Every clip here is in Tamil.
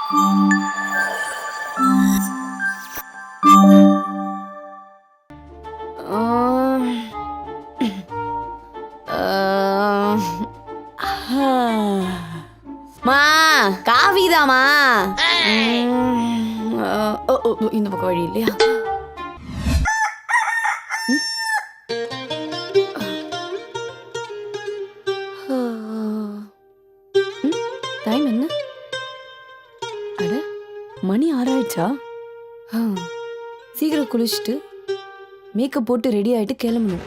மா காவிதாமா இந்த பக்கம் வழி இல்லையா? டைம் என்ன? அட மணி 6 ஆயிடுச்சா? சீக்கிரம் குளிச்சுட்டு மேக்கப் போட்டு ரெடி ஆயிட்டு கிளம்பணும்.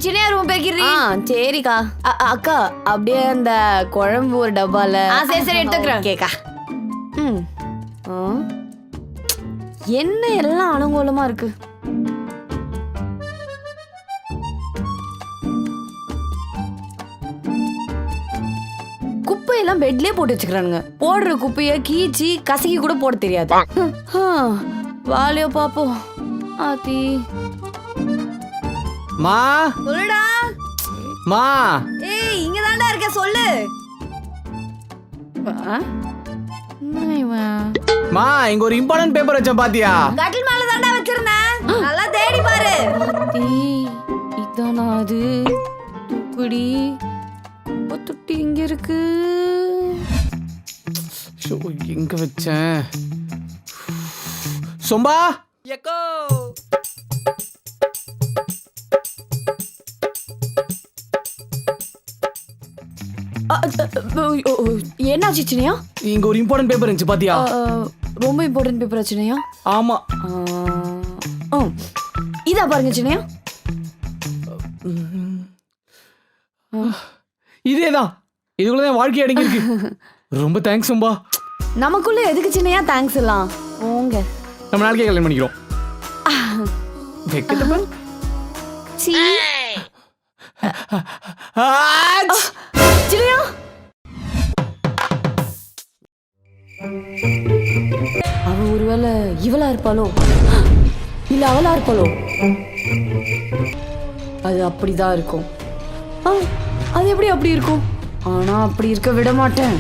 சின்ன ரூம் பேக்கிறீ? சரிக்கா. அக்கா அப்படியே அந்த குழம்பு ஒரு டப்பால. சரி சரி எடுத்துக்கிறேன். கேக்கா. என்ன எல்லாம் அலங்கோலமா இருக்கு. குப்பையெல்லாம் பெட்லயே போட்டு வச்சுக்கிறானுங்க. போடுற குப்பைய கீச்சி கசக்கி கூட போட தெரியாது. வாலியோ பாப்போம். ஆத்தி மா சொல்லுடா. மா ஏய் இங்க தான்டா இருக்க, சொல்லு. மா இங்க ஒரு இம்பார்ட்டன்ட் பேப்பர் வச்சேன் பாத்தியா? கட்டில் மேல தான்டா வச்சிருந்தேன், நல்லா தேடி பாரு. இதானா அது? துக்குடி தொட்டி இங்க இருக்கு. எங்க வச்சேன்? சொம்பா எக்கோ என்னாச்சு சின்னையா? இங்க ஒரு இம்பார்ட்டன்ட் பேப்பர் இருந்துச்சு பாத்தியா? ரொம்ப இம்பார்ட்டன்ட் பேப்பர் சின்னையா? ஆமா. இதா பாருங்க சின்னையா. இதேதான், இதுக்குள்ளதான் வாழ்க்கை அடங்கி இருக்கு. ரொம்ப தேங்க்ஸ் சொம்பா. நமக்குள்ள எதுக்கு சின்னையா தேங்க்ஸ் எல்லாம்? போங்க, நம்ம நாளைக்கே கல்யாணம் பண்ணிக்கிறோம். வெக்கத்தை பாரு. சின்னையா அவ ஒருவேளை இவளா இருப்பாளோ இல்ல அவளா இருப்பாளோ? அது அப்படிதான் இருக்கும். அது எப்படி அப்படி இருக்கும்? ஆனா அப்படி இருக்க விட மாட்டேன்.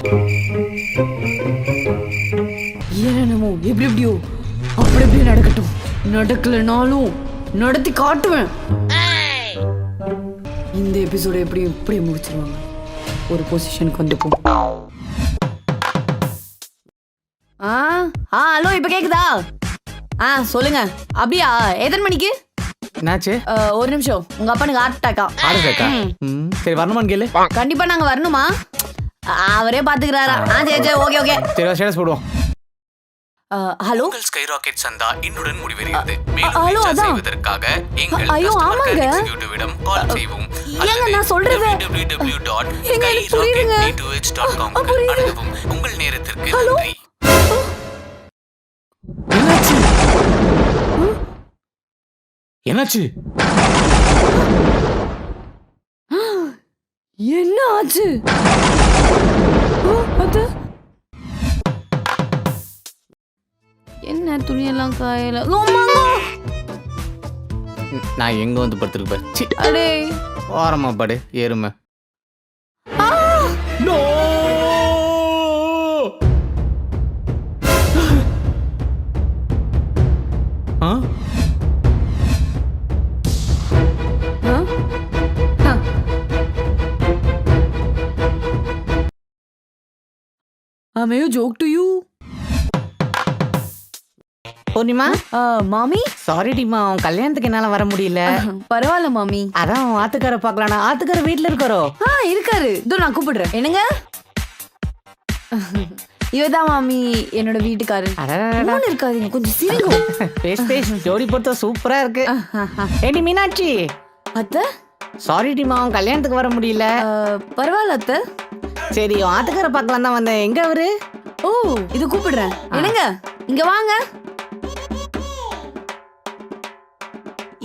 என்னமோ எப்படி எப்படியோ அப்படி எப்படி நடக்கட்டும். நடக்கலனாலும் நடத்தி காட்டுவேன். இந்த எபிசோட எப்படி எப்படி முடிச்சிருவாங்க. ஒரு பொசிஷனுக்கு வந்துப்போம். ஹலோ, இப்ப கேக்குதா? சொல்லுங்க. அப்படியா? எத்தனை மணிக்கு? என்னாச்சு? ஒரு நிமிஷம். உங்க அப்பனுக்கு ஹார்ட் அட்டாக்கா? சரி வரணுமான்னு கேளு. கண்டிப்பா நாங்க வரணுமா? அவரே பாத்துக்கிறாரா? சரி சரி ஓகே ஓகே. சரி ஸ்டேட்டஸ் போடுவோம். ஹலோ, ஸ்கை ராக்கெட் சந்தா இன்னுடன் முடிவடைகிறது. ஹலோ அதான் செய்வதற்காக எங்கள் ஐயோ ஆமாங்க எக்ஸிகியூட்டிவிடம் கால் செய்வோம். ஏங்க நான் சொல்றது www.skyrocketd2h.com அணுகவும். உங்கள் நேரத்திற்கு நன்றி. என்னாச்சு? என்ன ஆச்சு? என்ன துணியெல்லாம் காயல. நான் எங்க வந்து படுத்துருப்பேன்? அடே ஓரமா படு ஏறுமை. May I joke to you? Purnima, மாமி சாரி டிமா, உன் கல்யாணத்துக்கு என்னால வர முடியல. பரவாயில்ல மாமி. அதான் ஆத்துக்கார பாக்கலானா? ஆத்துக்கார வீட்டுல இருக்காரோ? இருக்காரு. இதோ நான் கூப்பிடுறேன். என்னங்க? இவதான் மாமி என்னோட வீட்டுக்காரு. இருக்காதீங்க, கொஞ்சம் சிரிங்க. பேஸ் ஜோடி பொறுத்த சூப்பரா இருக்கு. ஏடி மீனாட்சி. அத்தை சாரி டிமா, உன் கல்யாணத்துக்கு வர முடியல. பரவாயில்ல அத்தை. சரி, ஆத்துக்கார பாக்கலாம் தான் வந்தேன். எங்க அவரு? இது கூப்பிடுறேன். என்னங்க இங்க வாங்க.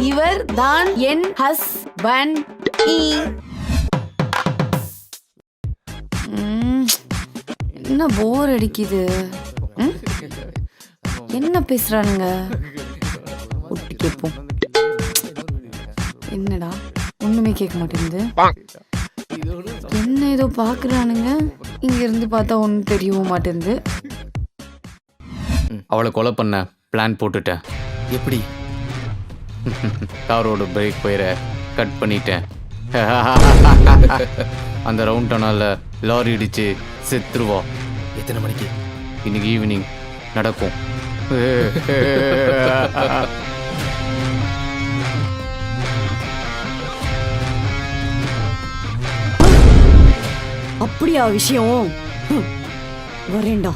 இவர் தான் என் ஹஸ்பண்ட். என்ன போர் அடிக்குது. என்ன பேசுறானுங்க? ஒட்டி கேட்போம். என்னடா ஒண்ணுமே கேட்க மாட்டேங்குது. என்ன ஏதோ பாக்குறானுங்க, இங்க இருந்து பார்த்தா ஒன்னும் தெரியவும் மாட்டேங்குது. அவளை கொலை பண்ண பிளான் போட்டுட்டேன். எப்படி? காரோட பிரேக் பயிரை கட் பண்ணிட்டேன். அந்த ரவுண்ட் டனால லாரி இடிச்சு செத்துருவா. எத்தனை மணிக்கு? இன்னைக்கு ஈவினிங் நடக்கும். அப்படியா விஷயம்? வரேன்டா.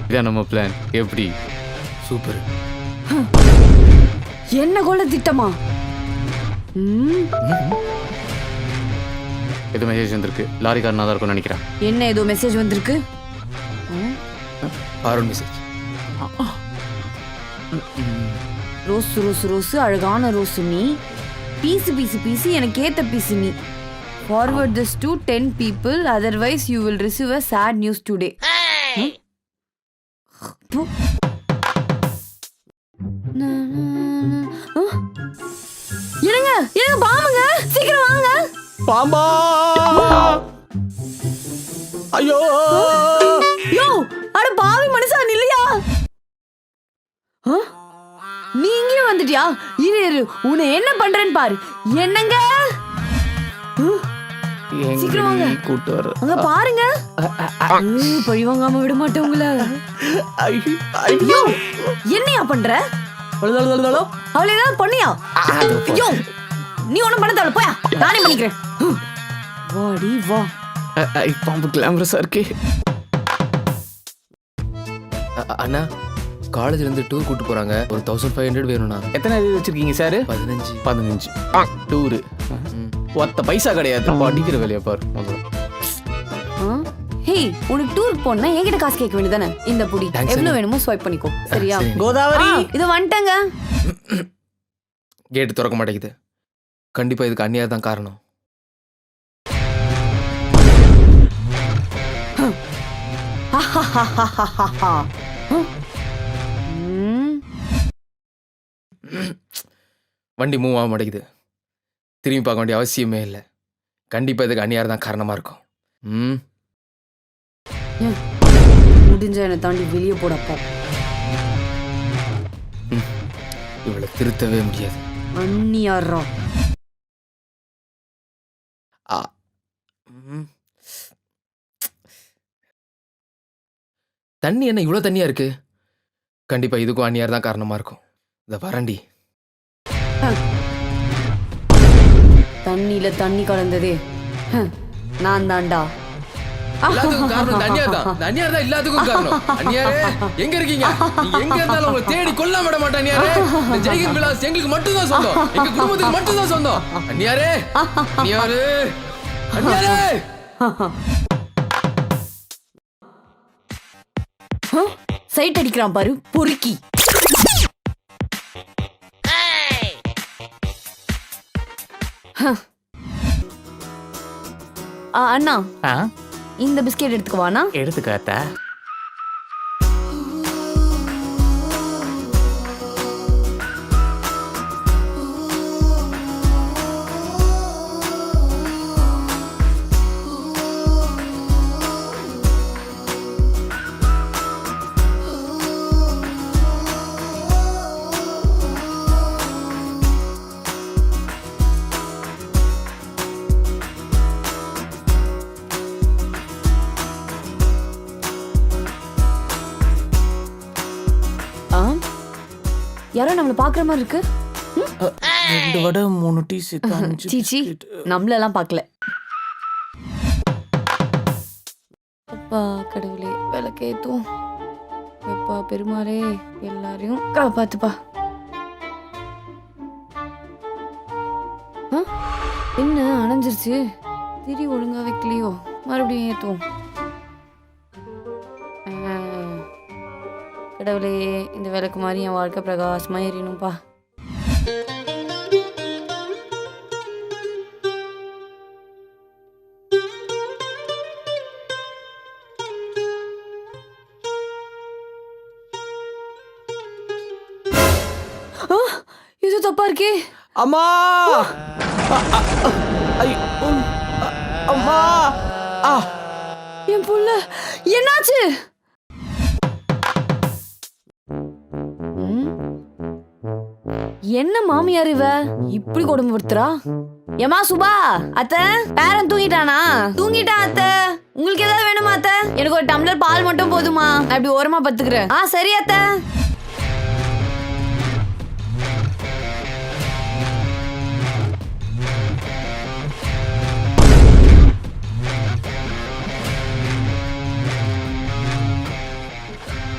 இதான் நம்ம பிளான். எப்படி? சூப்பர். என்ன கொள்ள திட்டமா? எது மெசேஜ் வந்திருக்கு? லாரிக்காரனா தான் இருக்கும்னு நினைக்கிறேன். என்ன ஏதோ மெசேஜ் வந்திருக்கு? Forward message. Rose rose rose அழகான ரோஸ் நீ, பீசு பீசு பீசு எனக்கு ஏத்த பீசு நீ. Forward this to 10 people, otherwise you will receive a sad news today. இருங்க இருங்க, பாம்புங்க, சீக்கிரம் வாங்க. பாம்பா! ஐயோ! யோ, அட பாவி மனுஷா நில்லையா? நீ இங்கேயும் வந்துட்டியா? இரு இரு, உன்னை என்ன பண்றேன்னு பாரு. என்னங்க? சீக்கிரம் வாங்க. கூட்டு வர. அங்க பாருங்க. பழி வாங்காம விட மாட்டேன் உங்களை. ஐயோ, என்னையா பண்ற? அவளை ஏதாவது பண்ணியா? ஐயோ, நீ ஒண்ணும் பண்ண தேவை, போயா, நானே பண்ணிக்கிறேன். வாடி வா. பாம்பு கிளாமரஸா இருக்கே. அண்ணா, காலேஜ்ல இருந்து டூர் கூட்டு போறாங்க. ஒரு 1500 வேணும்ண்ணா. எத்தனை இது வச்சிருக்கீங்க சார்? 15 டூரு. ஒத்த பைசா கிடையாது. அடிக்கிற வேலையா பாரு. ஹே, உனக்கு டூர் போனா என்கிட்ட காசு கேட்க வேண்டியதானே? இந்த புடி எவ்வளவு வேணுமோ ஸ்வைப் பண்ணிக்கோ, சரியா? கோதாவரி, இது வந்துட்டங்க. கேட்டு திறக்க மாட்டேங்குது. கண்டிப்பா இதுக்கு அண்ணியா தான் காரணம். வண்டி மூவ் ஆக மாட்டேங்குது. திரும்பி பார்க்க வேண்டிய அவசியமே இல்லை. கண்டிப்பா இதுக்கு அண்ணியார் தான் காரணமா இருக்கும். முடிஞ்ச என்னை தாண்டி வெளியே போடப்போ. இவளை திருத்தவே முடியாது. அண்ணியாரா? தண்ணி என்ன இவ்வளோ தண்ணியா இருக்கு? கண்டிப்பா இதுக்கும் அண்ணியார் தான் காரணமா இருக்கும். இந்த வரண்டி தண்ணியில தண்ணி கலந்ததே நான் தான்டா. எல்லாத்துக்கும் காரணம் அண்ணியார் தான். அண்ணியார் தான் எல்லாத்துக்கும் காரணம். அண்ணியாரே, எங்க இருக்கீங்க? நீங்க எங்க இருந்தாலும் உங்களை தேடி கொல்ல விட மாட்டேன். அண்ணியாரே, இந்த ஜெய்ஹிந்த் விலாஸ் எங்களுக்கு மட்டும் தான் சொந்தம். எங்க குடும்பத்துக்கு மட்டும் தான் சொந்தம். அண்ணியாரே, அண்ணியாரே, அண்ணியாரே. சைட் அடிக்கிறான் பாரு பொறுக்கி. அண்ணா, இந்த பிஸ்கெட் எடுத்துக்குவானா? எடுத்துக்காத்தா. யாரோ நம்மள பாக்குற மாதிரி இருக்கு. 2 வடை 3 டீ சேர்த்து 5 சீச்சி, நம்மளெல்லாம் பார்க்கல. அப்பா கடவுளே, விளக்கேத்தும். எப்பா பெருமாளே, எல்லாரையும் காப்பாத்துப்பா. என்ன அணைஞ்சிருச்சு? திரி ஒழுங்கா வைக்கலையோ? மறுபடியும் ஏத்துவோம். கடவுளே, இந்த விளக்கு மாதிரி என் வாழ்க்கை பிரகாசமா எரியணும்பா. பாதுகாப்பா இருக்கே. அம்மா ஐயோ, அம்மா என் புள்ள என்னாச்சு? என்ன மாமியார் இவ இப்படி கொடுமைப்படுத்துறா? ஏமா சுபா, அத்தை பேரன் தூங்கிட்டானா? தூங்கிட்டான் அத்தை. உங்களுக்கு ஏதாவது வேணுமா அத்தை? எனக்கு ஒரு டம்ளர் பால் மட்டும் போதுமா? நான் இப்படி ஓரமா பத்துக்கிறேன். சரி அத்தை.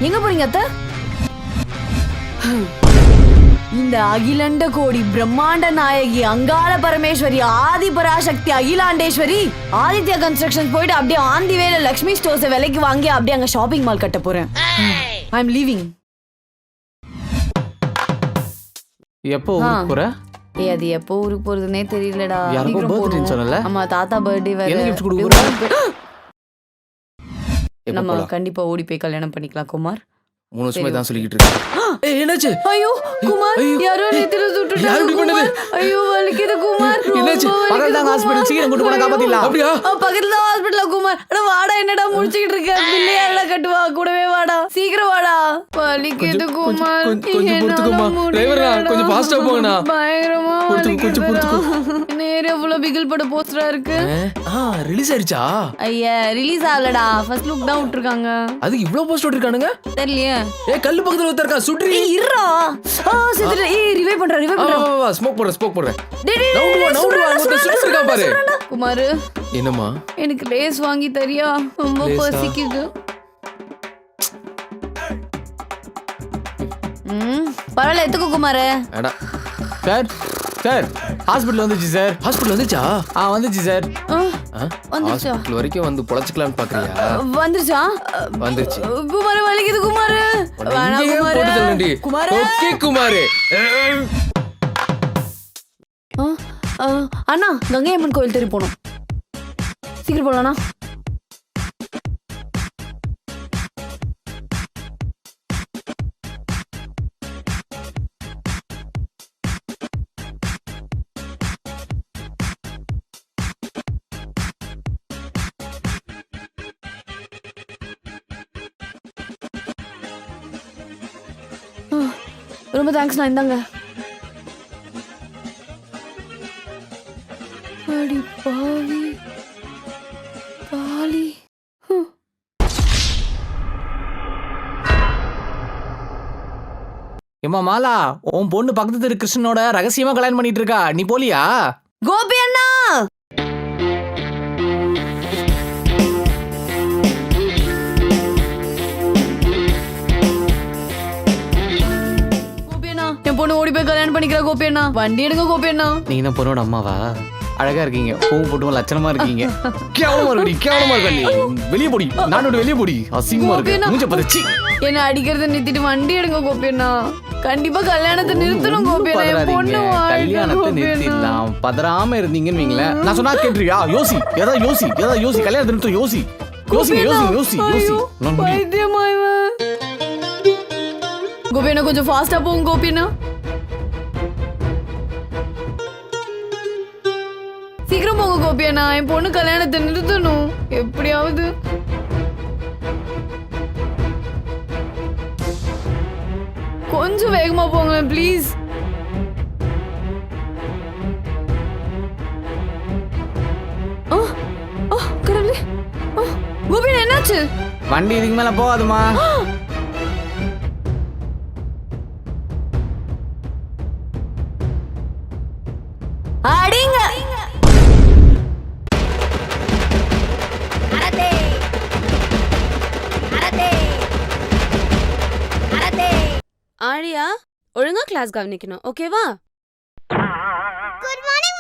எங்க போறீங்க அத்தை? இந்த அகிலண்ட கோடி பிரம்மாண்ட நாயகி அங்காள பரமேஸ்வரி ஆதி பராசக்தி அகிலாண்டேஸ்வரி ஆதித்யா கன்ஸ்ட்ரக்ஷன் போயிட்டு அப்படியே ஆந்தி வேல லக்ஷ்மி ஸ்டோர்ஸ் விலைக்கு வாங்கி அப்படியே அங்க ஷாப்பிங் மால் கட்ட போறேன். ஐ அம் லீவிங். எப்போ ஊருக்கு போற? அது எப்போ ஊருக்கு போறதுன்னே தெரியலடா. யாருக்கோ பர்த்டேன்னு சொன்னல? ஆமா, தாத்தா பர்த்டே வேற. என்ன gift கொடுக்க போற? நம்ம கண்டிப்பா ஓடி போய் கல்யாணம் பண்ணிக்கலாம் குமார். 3 வருஷமா தான் சொல்லிக்கிட்டு இருக்கேன். ஏய் என்னாச்சு? ஐயோ குமார், யாரோ நெத்தில சுட்டுட்டாங்க. யார் இப்படி பண்ணது? ஐயோ வலிக்குது குமார். என்னாச்சு? பக்கத்துல தான் ஹாஸ்பிடல், சீக்கிரம் கொண்டு போனா காப்பாத்திடலாம். அப்படியா? பக்கத்துல தான் ஹாஸ்பிடல்ல குமார். அட வாடா, என்னடா முடிச்சிட்டு இருக்க? பிள்ளையால கட்டுவா, கூடவே வாடா, சீக்கிரம் வாடா. வலிக்குது குமார். கொஞ்சம் பொறுத்துக்கோமா. டிரைவரா கொஞ்சம் ஃபாஸ்டா போங்கண்ணா. பயங்கரமா கொஞ்சம் பொறுத்துக்கோ. நேரே ஃபுல்லா பிகில் பட போஸ்டரா இருக்கு. ரிலீஸ் ஆயிடுச்சா? ஐயா ரிலீஸ் ஆகலடா, ஃபர்ஸ்ட் லுக் தான் விட்டுருக்காங்க. அதுக்கு இவ்ளோ போஸ்ட் விட்டுருக்கானுங்க? தெரியலையே. ஏய் கல்லு பக்கத்துல ஒருத்தர் சுட்ரி. ஏய் இருடா. செத்துற. ஏய் ரிவைவ் பண்ற. வா ஸ்மோக் போடுறேன். டேய் நவுண்டு வா சுட்ரி பாரு. குமார், என்னம்மா? எனக்கு லேஸ் வாங்கி தரியா? ரொம்ப பசிக்குது. பரவாயில்ல, எத்துக்கோ குமார். அடா சார் ஹாஸ்பிடல் வந்துச்சு சார். ஹாஸ்பிடல் வந்துச்சா? வந்துச்சு சார். வந்துச்சா? ஹாஸ்பிடல் வரைக்கும் வந்து பொளச்சுக்கலாம்னு பாக்குறியா? வந்துருச்சா? வந்துருச்சு. குமார் வலிக்குது குமார். வேணா குமார். குமார். ஓகே குமார். அண்ணா, கங்கை அம்மன் கோயில் தெரு போகணும். சீக்கிரம் போலாம்ண்ணா. ரொம்ப தேங்க்ஸ்ண்ணா. இந்தாங்க. அடி பாவி பாலி. ஏமா மாலா, உன் பொண்ணு பக்கத்து தெரு கிருஷ்ணனோட ரகசியமா கல்யாணம் பண்ணிட்டு இருக்கா. நீ போலியா? கோபி அண்ணா, என் பொண்ணு ஓடி போய் கல்யாணம் பண்ணிக்கிறா. கோபி அண்ணா, வண்டி எடுங்க கோபி அண்ணா. நீங்க தான் பொண்ணோட அம்மாவா? அழகா இருக்கீங்க, பூவும் போட்டு லட்சணமா இருக்கீங்க. கேவலமா இருக்க நீ. வெளியே போடி, நானோட வெளியே போடி. அசிங்கமா இருக்கு. மூஞ்ச பதச்சி. என்ன அடிக்கிறத நிறுத்திட்டு வண்டி எடுங்க கோபி அண்ணா. கண்டிப்பா கல்யாணத்தை நிறுத்தணும் கோபி அண்ணா. என் பொண்ணு கல்யாணத்தை நிறுத்திடலாம். பதறாம இருந்தீங்கன்னு வைங்களேன். நான் சொன்னா கேட்டுறியா? யோசி, ஏதாவது யோசி. கல்யாணத்தை நிறுத்தும். யோசி. பைத்தியமா இவன். கோபி அண்ணா கொஞ்சம் ஃபாஸ்டா போங்க கோபி அண்ணா. சீக்கிரம் போங்க கோபி அண்ணா. என் பொண்ணு கல்யாணத்தை நிறுத்தணும் எப்படியாவது. கொஞ்சம் வேகமா போங்க ப்ளீஸ். கடவுளே, கோபி அண்ணா என்னாச்சு? வண்டி இதுக்கு மேல போகாதுமா. அடிங்க. ஆழியா, ஒழுங்கா கிளாஸ் கவனிக்கணும், ஓகேவா? Good morning